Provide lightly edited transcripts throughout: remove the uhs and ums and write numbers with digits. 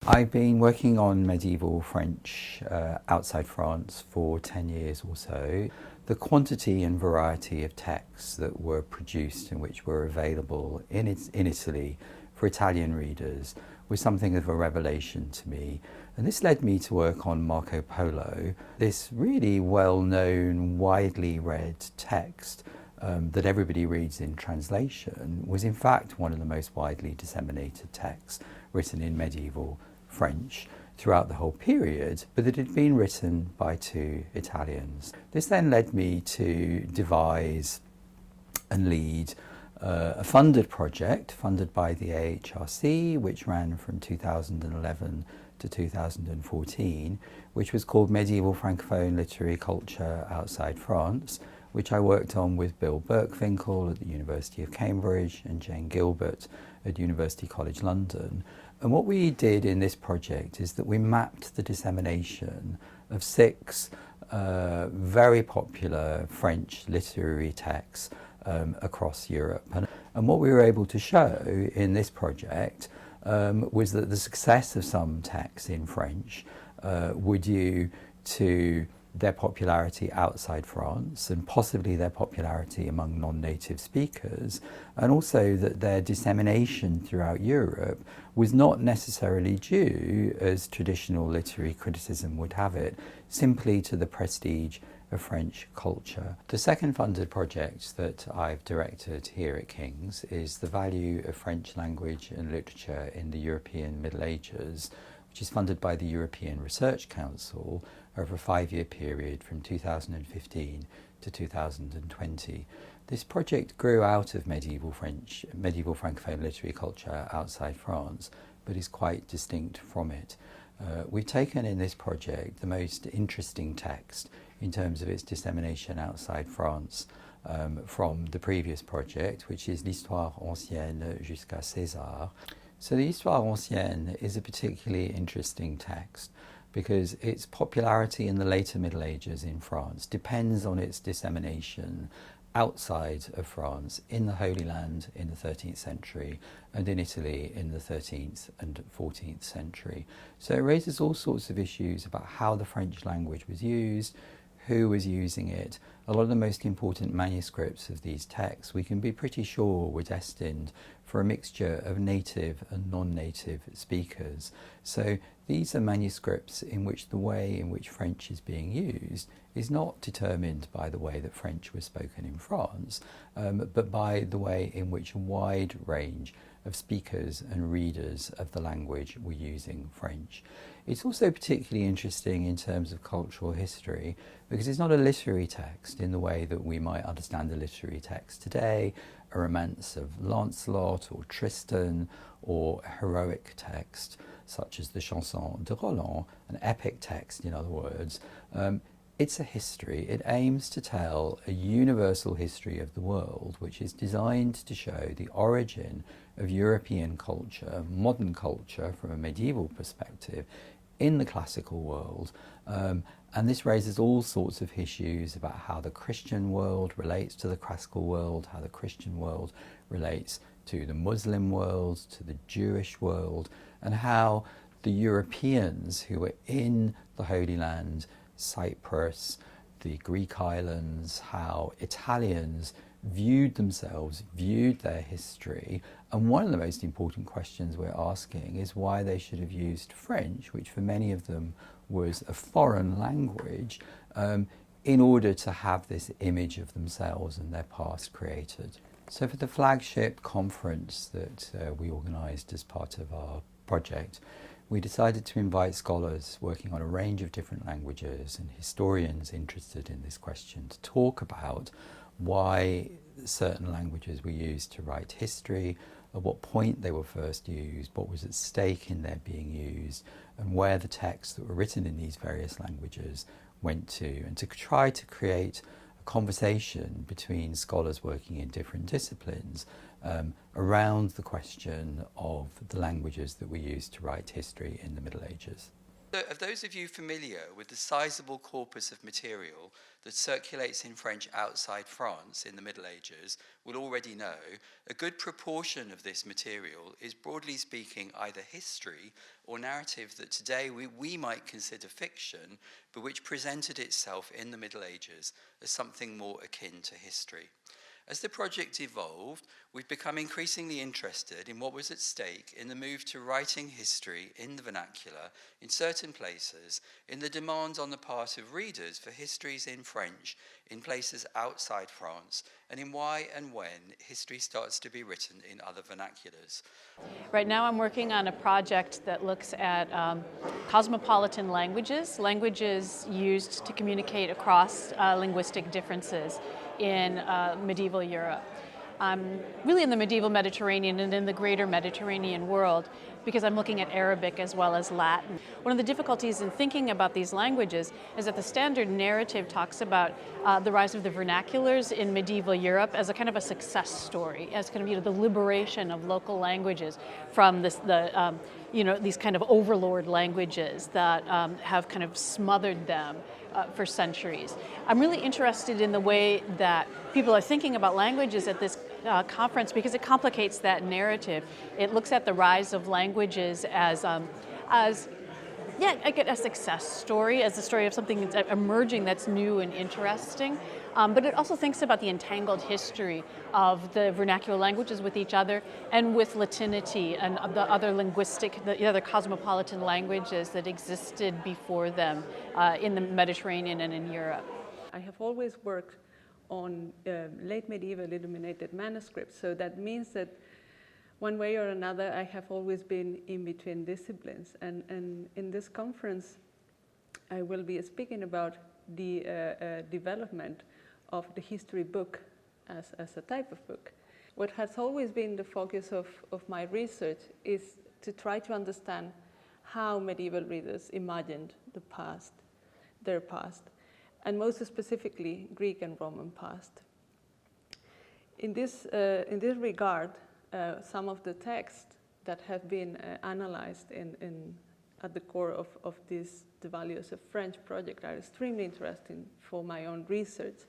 I've been working on medieval French outside France for 10 years or so. The quantity and variety of texts that were produced and which were available in Italy for Italian readers was something of a revelation to me. And this led me to work on Marco Polo, this really well-known, widely read text that everybody reads in translation, was in fact one of the most widely disseminated texts written in medieval French throughout the whole period, but it had been written by two Italians. This then led me to devise and lead a funded project funded by the AHRC, which ran from 2011 to 2014, which was called Medieval Francophone Literary Culture Outside France, which I worked on with Bill Birkfinkel at the University of Cambridge and Jane Gilbert at University College London. And what we did in this project is that we mapped the dissemination of six very popular French literary texts across Europe. And what we were able to show in this project was that the success of some texts in French were due to their popularity outside France and possibly their popularity among non-native speakers, and also that their dissemination throughout Europe was not necessarily due, as traditional literary criticism would have it, simply to the prestige of French culture. The second funded project that I've directed here at King's is the value of French language and literature in the European Middle Ages, which is funded by the European Research Council over a 5-year period from 2015 to 2020. This project grew out of medieval Francophone literary culture outside France, but is quite distinct from it. We've taken in this project the most interesting text in terms of its dissemination outside France from the previous project, which is l'Histoire ancienne jusqu'à César. So the Histoire ancienne is a particularly interesting text because its popularity in the later Middle Ages in France depends on its dissemination outside of France, in the Holy Land in the 13th century and in Italy in the 13th and 14th century. So it raises all sorts of issues about how the French language was used, who was using it. A lot of the most important manuscripts of these texts we can be pretty sure were destined for a mixture of native and non-native speakers. So these are manuscripts in which the way in which French is being used is not determined by the way that French was spoken in France, but by the way in which a wide range of speakers and readers of the language were using French. It's also particularly interesting in terms of cultural history because it's not a literary text in the way that we might understand a literary text today, a romance of Lancelot or Tristan, or a heroic text such as the Chanson de Roland, an epic text in other words. It's a history. It aims to tell a universal history of the world, which is designed to show the origin of European culture, modern culture from a medieval perspective, in the classical world. And this raises all sorts of issues about how the Christian world relates to the classical world, how the Christian world relates to the Muslim world, to the Jewish world, and how the Europeans who were in the Holy Land, Cyprus, the Greek islands, how Italians viewed themselves, viewed their history. And one of the most important questions we're asking is why they should have used French, which for many of them was a foreign language, in order to have this image of themselves and their past created. So for the flagship conference that we organised as part of our project, we decided to invite scholars working on a range of different languages and historians interested in this question to talk about why certain languages were used to write history, at what point they were first used, what was at stake in their being used, and where the texts that were written in these various languages went to, and to try to create a conversation between scholars working in different disciplines around the question of the languages that were used to write history in the Middle Ages. Of those of you familiar with the sizable corpus of material that circulates in French outside France in the Middle Ages will already know a good proportion of this material is, broadly speaking, either history or narrative that today we might consider fiction, but which presented itself in the Middle Ages as something more akin to history. As the project evolved, we've become increasingly interested in what was at stake in the move to writing history in the vernacular in certain places, in the demand on the part of readers for histories in French in places outside France, and in why and when history starts to be written in other vernaculars. Right now I'm working on a project that looks at cosmopolitan languages, languages used to communicate across linguistic differences in medieval Europe. Really in the medieval Mediterranean and in the greater Mediterranean world, because I'm looking at Arabic as well as Latin. One of the difficulties in thinking about these languages is that the standard narrative talks about the rise of the vernaculars in medieval Europe as a kind of a success story, as kind of the liberation of local languages from these kind of overlord languages that have kind of smothered them for centuries. I'm really interested in the way that people are thinking about languages at this conference because it complicates that narrative. It looks at the rise of languages as a success story, as a story of something that's emerging that's new and interesting. But it also thinks about the entangled history of the vernacular languages with each other and with Latinity and the other cosmopolitan languages that existed before them in the Mediterranean and in Europe. I have always worked on late medieval illuminated manuscripts, so that means that one way or another I have always been in between disciplines, and in this conference I will be speaking about the development of the history book as a type of book. What has always been the focus of my research is to try to understand how medieval readers imagined the past, their past, and most specifically Greek and Roman past. In this regard, some of the texts that have been analyzed at the core of this The Values of French project are extremely interesting for my own research,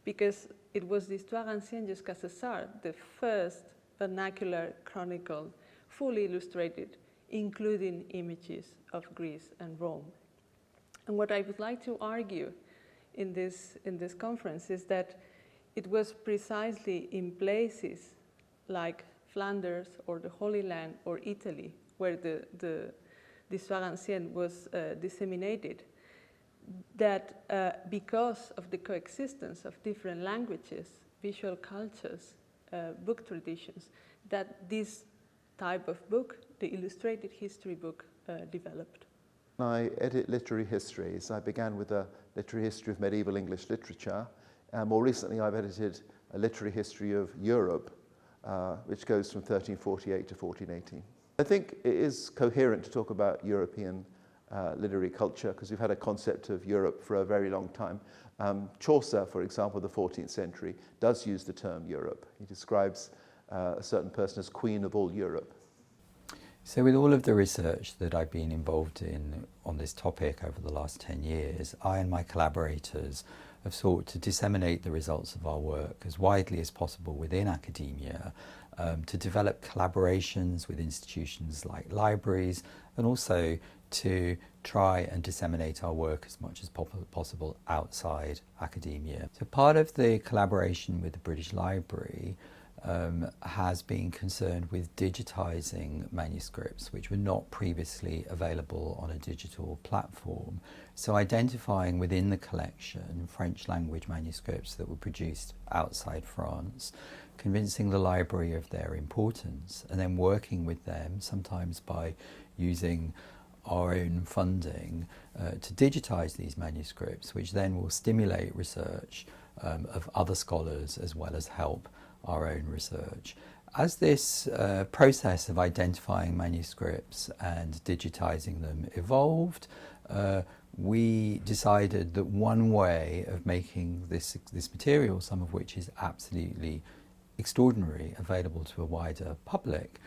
because it was the Histoire ancienne jusqu'à César, the first vernacular chronicle, fully illustrated, including images of Greece and Rome. And what I would like to argue in this conference is that it was precisely in places like Flanders or the Holy Land or Italy where the Histoire ancienne was disseminated, that because of the coexistence of different languages, visual cultures, book traditions, that this type of book, the illustrated history book, developed. I edit literary histories. I began with a literary history of medieval English literature. More recently, I've edited a literary history of Europe, which goes from 1348 to 1418. I think it is coherent to talk about European literary culture because we've had a concept of Europe for a very long time. Chaucer, for example, the 14th century, does use the term Europe. He describes a certain person as Queen of all Europe. So with all of the research that I've been involved in on this topic over the last 10 years, I and my collaborators have sought to disseminate the results of our work as widely as possible within academia, to develop collaborations with institutions like libraries, and also to try and disseminate our work as much as possible outside academia. So part of the collaboration with the British Library has been concerned with digitizing manuscripts which were not previously available on a digital platform. So identifying within the collection French language manuscripts that were produced outside France, convincing the library of their importance, and then working with them, sometimes by using our own funding, to digitize these manuscripts, which then will stimulate research of other scholars as well as help our own research. As this process of identifying manuscripts and digitizing them evolved, we decided that one way of making this material, some of which is absolutely extraordinary, available to a wider public,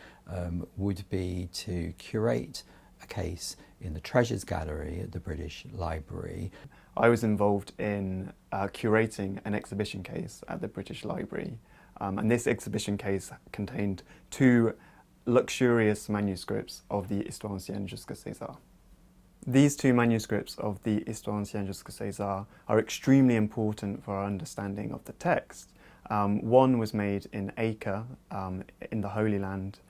would be to curate a case in the Treasures Gallery at the British Library. I was involved in curating an exhibition case at the British Library, and this exhibition case contained 2 luxurious manuscripts of the Histoire ancienne jusqu'à César. These 2 manuscripts of the Histoire ancienne jusqu'à César are extremely important for our understanding of the text. One was made in Acre, in the Holy Land,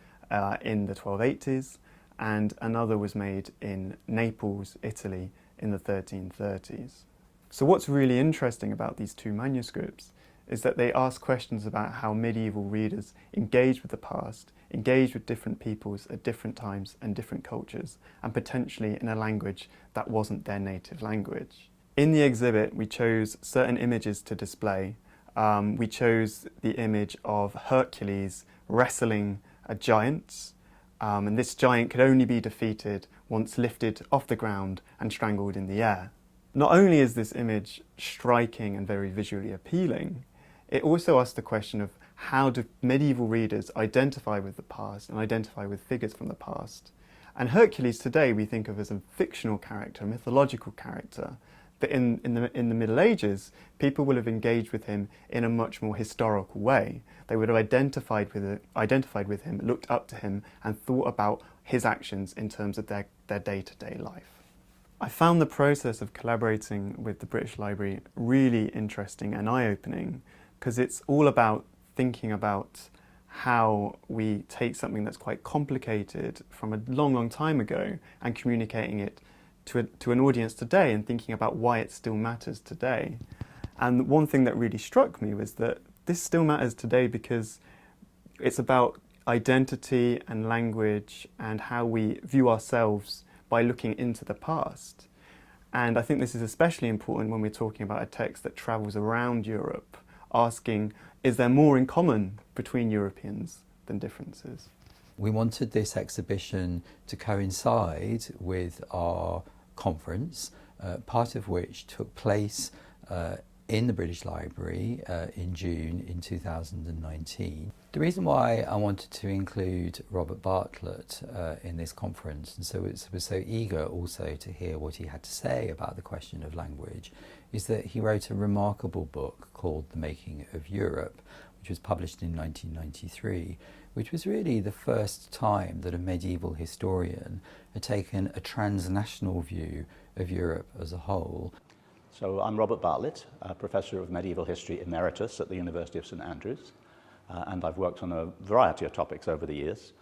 in the 1280s, and another was made in Naples, Italy, in the 1330s. So what's really interesting about these 2 manuscripts is that they ask questions about how medieval readers engaged with the past, engaged with different peoples at different times and different cultures, and potentially in a language that wasn't their native language. In the exhibit, we chose certain images to display. We chose the image of Hercules wrestling a giant, and this giant could only be defeated once lifted off the ground and strangled in the air. Not only is this image striking and very visually appealing, it also asks the question of how do medieval readers identify with the past and identify with figures from the past. And Hercules today we think of as a fictional character, a mythological character, but in the Middle Ages, people will have engaged with him in a much more historical way. They would have identified with him, looked up to him, and thought about his actions in terms of their day-to-day life. I found the process of collaborating with the British Library really interesting and eye-opening, because it's all about thinking about how we take something that's quite complicated from a long, long time ago and communicating it to an audience today and thinking about why it still matters today. And one thing that really struck me was that this still matters today because it's about identity and language and how we view ourselves by looking into the past. And I think this is especially important when we're talking about a text that travels around Europe, asking, is there more in common between Europeans than differences? We wanted this exhibition to coincide with our conference, part of which took place in the British Library in June in 2019. The reason why I wanted to include Robert Bartlett in this conference, and so was so eager also to hear what he had to say about the question of language, is that he wrote a remarkable book called The Making of Europe, which was published in 1993, which was really the first time that a medieval historian had taken a transnational view of Europe as a whole. So I'm Robert Bartlett, Professor of Medieval History Emeritus at the University of St Andrews, and I've worked on a variety of topics over the years,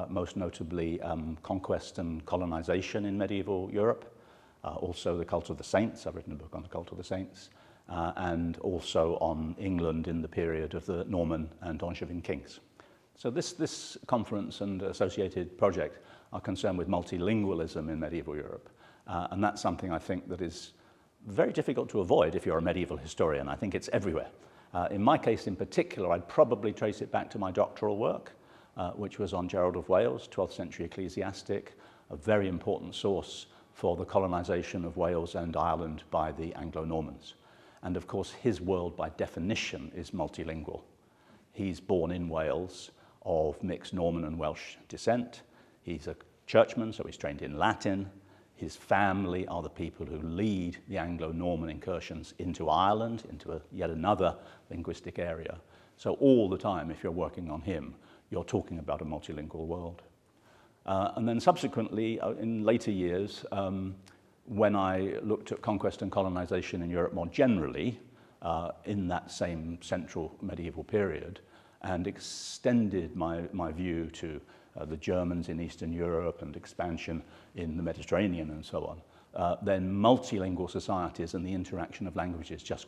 most notably conquest and colonization in medieval Europe, also the cult of the saints. I've written a book on the cult of the saints, and also on England in the period of the Norman and Angevin kings. So this conference and associated project are concerned with multilingualism in medieval Europe, and that's something I think that is very difficult to avoid if you're a medieval historian. I think it's everywhere. In my case in particular, I'd probably trace it back to my doctoral work, which was on Gerald of Wales, 12th century ecclesiastic, a very important source for the colonization of Wales and Ireland by the Anglo-Normans. And of course, his world by definition is multilingual. He's born in Wales of mixed Norman and Welsh descent. He's a churchman, so he's trained in Latin. His family are the people who lead the Anglo-Norman incursions into Ireland, into yet another linguistic area. So all the time, if you're working on him, you're talking about a multilingual world. And then subsequently, in later years, when I looked at conquest and colonization in Europe more generally, in that same central medieval period, and extended my view to the Germans in Eastern Europe and expansion in the Mediterranean and so on, then multilingual societies and the interaction of languages just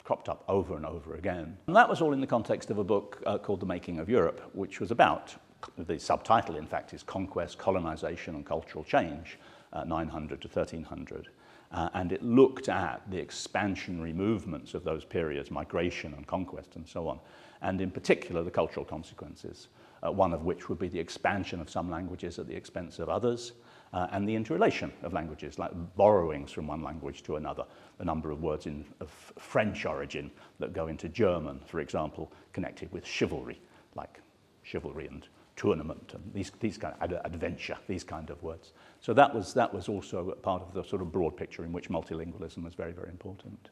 cropped up over and over again. And that was all in the context of a book called The Making of Europe, which was about, the subtitle in fact is Conquest, Colonization and Cultural Change, 900 to 1300. And it looked at the expansionary movements of those periods, migration and conquest and so on, and in particular the cultural consequences, one of which would be the expansion of some languages at the expense of others, and the interrelation of languages, like borrowings from one language to another, a number of words of French origin that go into German, for example, connected with chivalry, like chivalry and tournament, and these kind of adventure, these kind of words. So that was also part of the sort of broad picture in which multilingualism was very, very important.